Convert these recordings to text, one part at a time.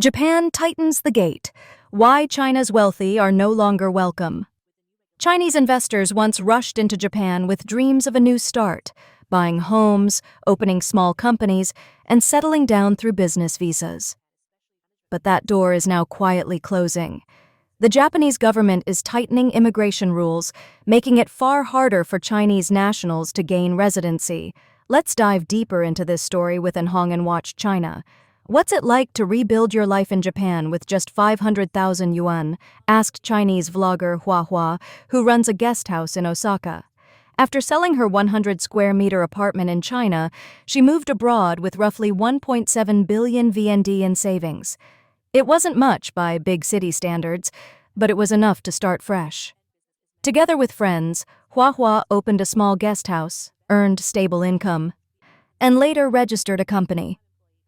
Japan tightens the gate. Why China's wealthy are no longer welcome. Chinese investors once rushed into Japan with dreams of a new start, buying homes, opening small companies, and settling down through business visas. But that door is now quietly closing. The Japanese government is tightening immigration rules, making it far harder for Chinese nationals to gain residency. Let's dive deeper into this story with Hong and Watch China. What's it like to rebuild your life in Japan with just 500,000 yuan? Asked Chinese vlogger Hua Hua, who runs a guest house in Osaka. After selling her 100-square-meter apartment in China, she moved abroad with roughly 1.7 billion VND in savings. It wasn't much by big city standards, but it was enough to start fresh. Together with friends, Hua Hua opened a small guest house, earned stable income, and later registered a company.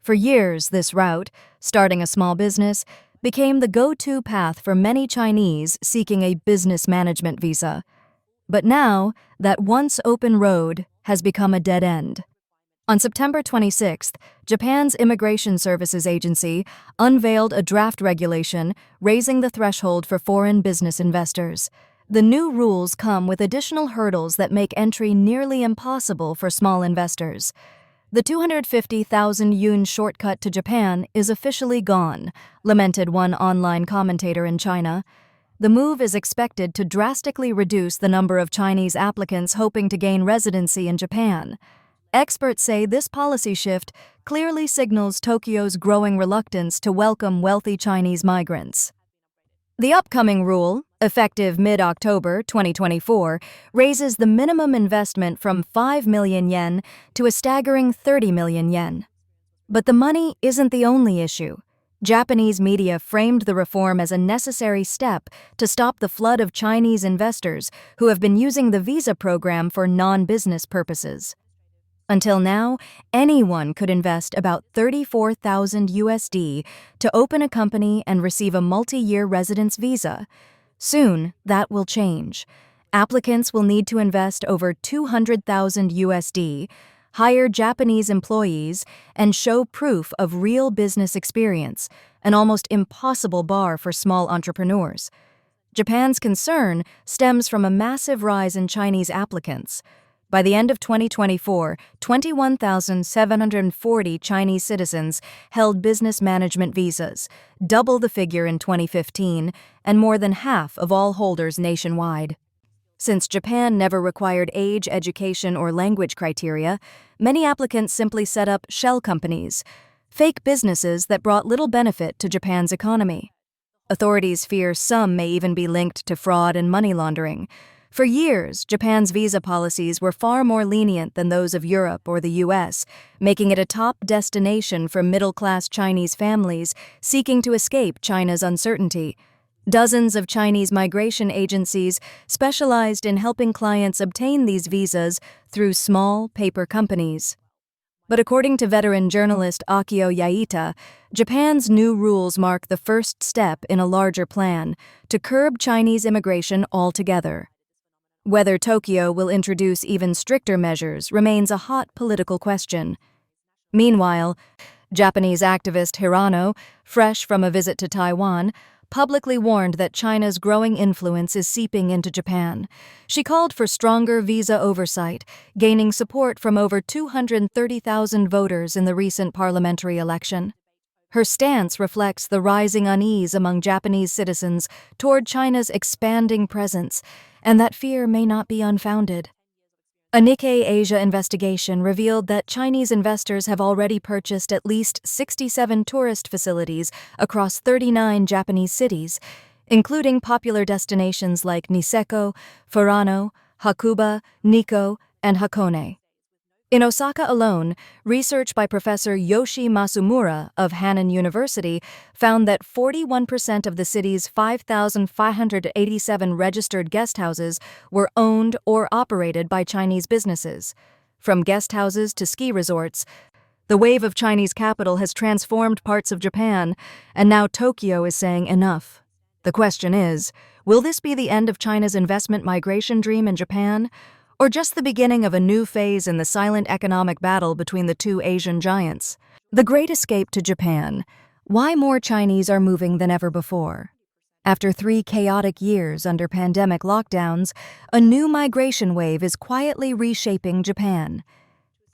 For years, this route, starting a small business, became the go-to path for many Chinese seeking a business management visa. But now, that once open road has become a dead end. On September 26th, Japan's Immigration Services Agency unveiled a draft regulation raising the threshold for foreign business investors. The new rules come with additional hurdles that make entry nearly impossible for small investors. The 250,000 yuan shortcut to Japan is officially gone, lamented one online commentator in China. The move is expected to drastically reduce the number of Chinese applicants hoping to gain residency in Japan. Experts say this policy shift clearly signals Tokyo's growing reluctance to welcome wealthy Chinese migrants. The upcoming rule, effective mid-October 2024, raises the minimum investment from 5 million yen to a staggering 30 million yen. But the money isn't the only issue. Japanese media framed the reform as a necessary step to stop the flood of Chinese investors who have been using the visa program for non-business purposes. Until now, anyone could invest about 34,000 USD to open a company and receive a multi-year residence visa. Soon, that will change. Applicants will need to invest over 200,000 USD, hire Japanese employees, and show proof of real business experience, an almost impossible bar for small entrepreneurs. Japan's concern stems from a massive rise in Chinese applicants. By the end of 2024, 21,740 Chinese citizens held business management visas, double the figure in 2015, and more than half of all holders nationwide. Since Japan never required age, education, or language criteria, many applicants simply set up shell companies, fake businesses that brought little benefit to Japan's economy. Authorities fear some may even be linked to fraud and money laundering. For years, Japan's visa policies were far more lenient than those of Europe or the US, making it a top destination for middle-class Chinese families seeking to escape China's uncertainty. Dozens of Chinese migration agencies specialized in helping clients obtain these visas through small paper companies. But according to veteran journalist Akio Yaita, Japan's new rules mark the first step in a larger plan to curb Chinese immigration altogether. Whether Tokyo will introduce even stricter measures remains a hot political question. Meanwhile, Japanese activist Hirano, fresh from a visit to Taiwan, publicly warned that China's growing influence is seeping into Japan. She called for stronger visa oversight, gaining support from over 230,000 voters in the recent parliamentary election. Her stance reflects the rising unease among Japanese citizens toward China's expanding presence, and that fear may not be unfounded. A Nikkei Asia investigation revealed that Chinese investors have already purchased at least 67 tourist facilities across 39 Japanese cities, including popular destinations like Niseko, Furano, Hakuba, Nikko, and Hakone. In Osaka alone, research by Professor Yoshi Masumura of Hannan University found that 41% of the city's 5,587 registered guesthouses were owned or operated by Chinese businesses. From guesthouses to ski resorts, the wave of Chinese capital has transformed parts of Japan, and now Tokyo is saying enough. The question is, will this be the end of China's investment migration dream in Japan? Or just the beginning of a new phase in the silent economic battle between the two Asian giants? The Great Escape to Japan. Why more Chinese are moving than ever before. After 3 chaotic years under pandemic lockdowns, a new migration wave is quietly reshaping Japan.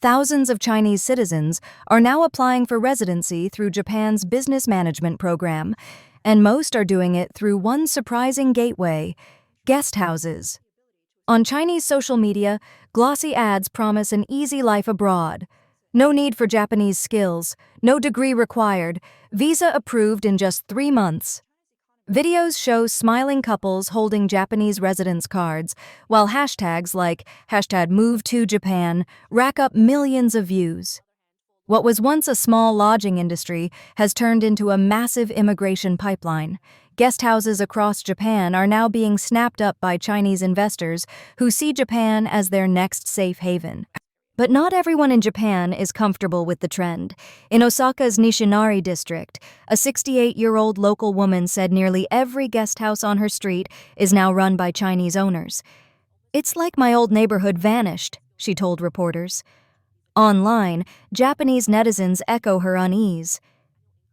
Thousands of Chinese citizens are now applying for residency through Japan's business management program, and most are doing it through one surprising gateway: guest houses. On Chinese social media, glossy ads promise an easy life abroad. No need for Japanese skills, no degree required, visa approved in just 3 months. Videos show smiling couples holding Japanese residence cards, while hashtags like #MoveToJapan rack up millions of views. What was once a small lodging industry has turned into a massive immigration pipeline. Guest houses across Japan are now being snapped up by Chinese investors who see Japan as their next safe haven. But not everyone in Japan is comfortable with the trend. In Osaka's Nishinari district, a 68-year-old local woman said nearly every guest house on her street is now run by Chinese owners. "It's like my old neighborhood vanished," she told reporters. Online, Japanese netizens echo her unease.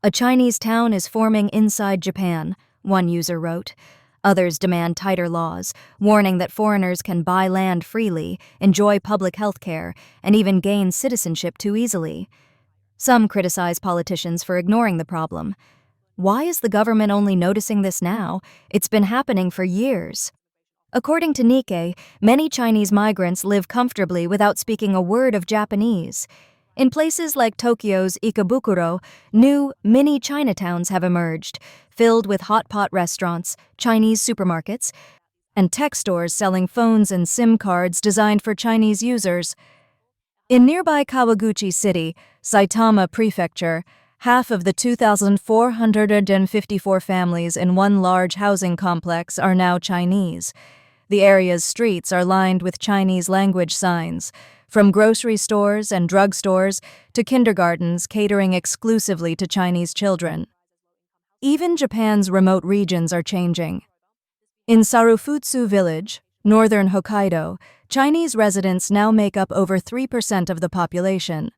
"A Chinese town is forming inside Japan," one user wrote. Others demand tighter laws, warning that foreigners can buy land freely, enjoy public health care, and even gain citizenship too easily. Some criticize politicians for ignoring the problem. Why is the government only noticing this now? It's been happening for years. According to Nikkei, many Chinese migrants live comfortably without speaking a word of Japanese. In places like Tokyo's Ikebukuro, new mini Chinatowns have emerged, filled with hot pot restaurants, Chinese supermarkets, and tech stores selling phones and SIM cards designed for Chinese users. In nearby Kawaguchi City, Saitama Prefecture, half of the 2,454 families in one large housing complex are now Chinese. The area's streets are lined with Chinese language signs, from grocery stores and drugstores to kindergartens catering exclusively to Chinese children. Even Japan's remote regions are changing. In Sarufutsu Village, northern Hokkaido, Chinese residents now make up over 3% of the population.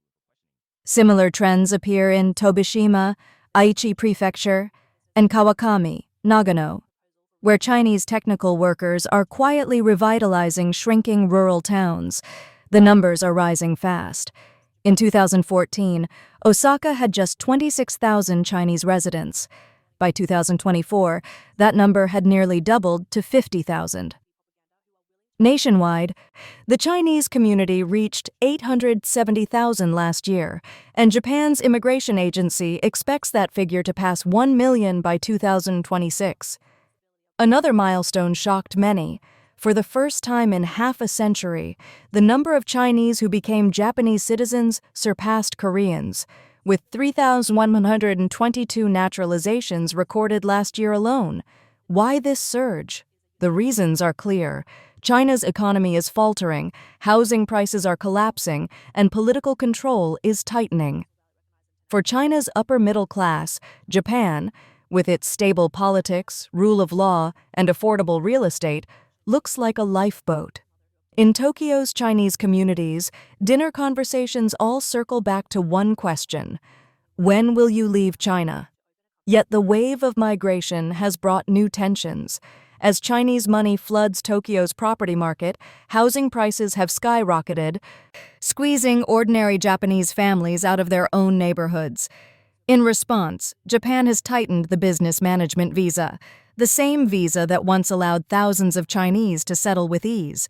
Similar trends appear in Tobishima, Aichi Prefecture, and Kawakami, Nagano, where Chinese technical workers are quietly revitalizing shrinking rural towns. The numbers are rising fast. In 2014, Osaka had just 26,000 Chinese residents. By 2024, that number had nearly doubled to 50,000. Nationwide, the Chinese community reached 870,000 last year, and Japan's immigration agency expects that figure to pass 1 million by 2026. Another milestone shocked many. For the first time in half a century, the number of Chinese who became Japanese citizens surpassed Koreans, with 3,122 naturalizations recorded last year alone. Why this surge? The reasons are clear. China's economy is faltering, housing prices are collapsing, and political control is tightening. For China's upper middle class, Japan, with its stable politics, rule of law, and affordable real estate, looks like a lifeboat. In Tokyo's Chinese communities, dinner conversations all circle back to one question: when will you leave China? Yet the wave of migration has brought new tensions. As Chinese money floods Tokyo's property market, housing prices have skyrocketed, squeezing ordinary Japanese families out of their own neighborhoods. In response, Japan has tightened the business management visa, the same visa that once allowed thousands of Chinese to settle with ease.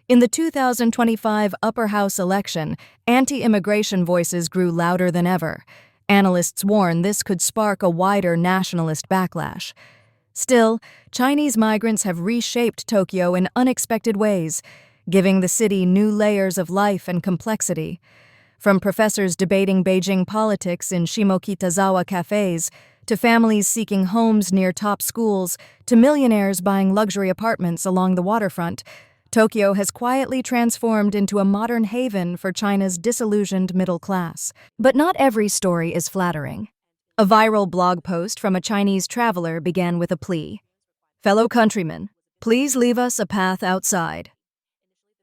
In the 2025 upper house election, anti-immigration voices grew louder than ever. Analysts warn this could spark a wider nationalist backlash. Still, Chinese migrants have reshaped Tokyo in unexpected ways, giving the city new layers of life and complexity. From professors debating Beijing politics in Shimokitazawa cafes, to families seeking homes near top schools, to millionaires buying luxury apartments along the waterfront, Tokyo has quietly transformed into a modern haven for China's disillusioned middle class. But not every story is flattering. A viral blog post from a Chinese traveler began with a plea: "Fellow countrymen, please leave us a path outside."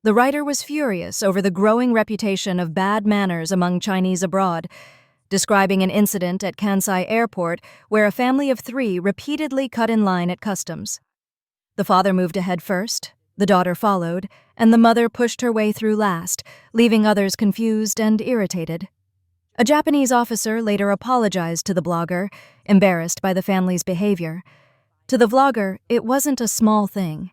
The writer was furious over the growing reputation of bad manners among Chinese abroad. describing an incident at Kansai Airport where a family of 3 repeatedly cut in line at customs. The father moved ahead first, the daughter followed, and the mother pushed her way through last, leaving others confused and irritated. A Japanese officer later apologized to the blogger, embarrassed by the family's behavior. To the vlogger, it wasn't a small thing.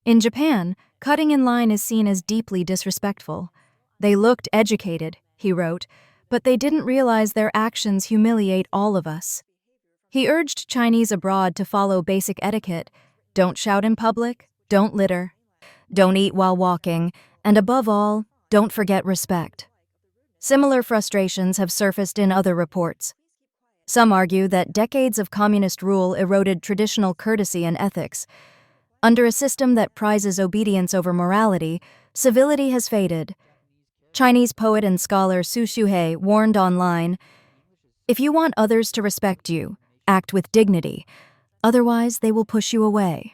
In Japan, cutting in line is seen as deeply disrespectful. They looked educated, he wrote, but they didn't realize their actions humiliate all of us. He urged Chinese abroad to follow basic etiquette: don't shout in public, don't litter, don't eat while walking, and above all, don't forget respect. Similar frustrations have surfaced in other reports. Some argue that decades of communist rule eroded traditional courtesy and ethics. Under a system that prizes obedience over morality, civility has faded. Chinese poet and scholar Su Shuhei warned online, "If you want others to respect you, act with dignity. Otherwise, they will push you away."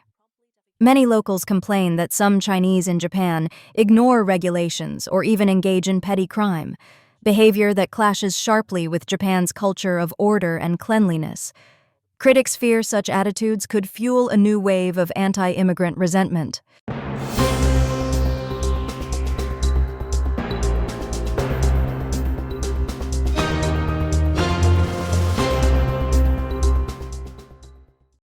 Many locals complain that some Chinese in Japan ignore regulations or even engage in petty crime, behavior that clashes sharply with Japan's culture of order and cleanliness. Critics fear such attitudes could fuel a new wave of anti-immigrant resentment.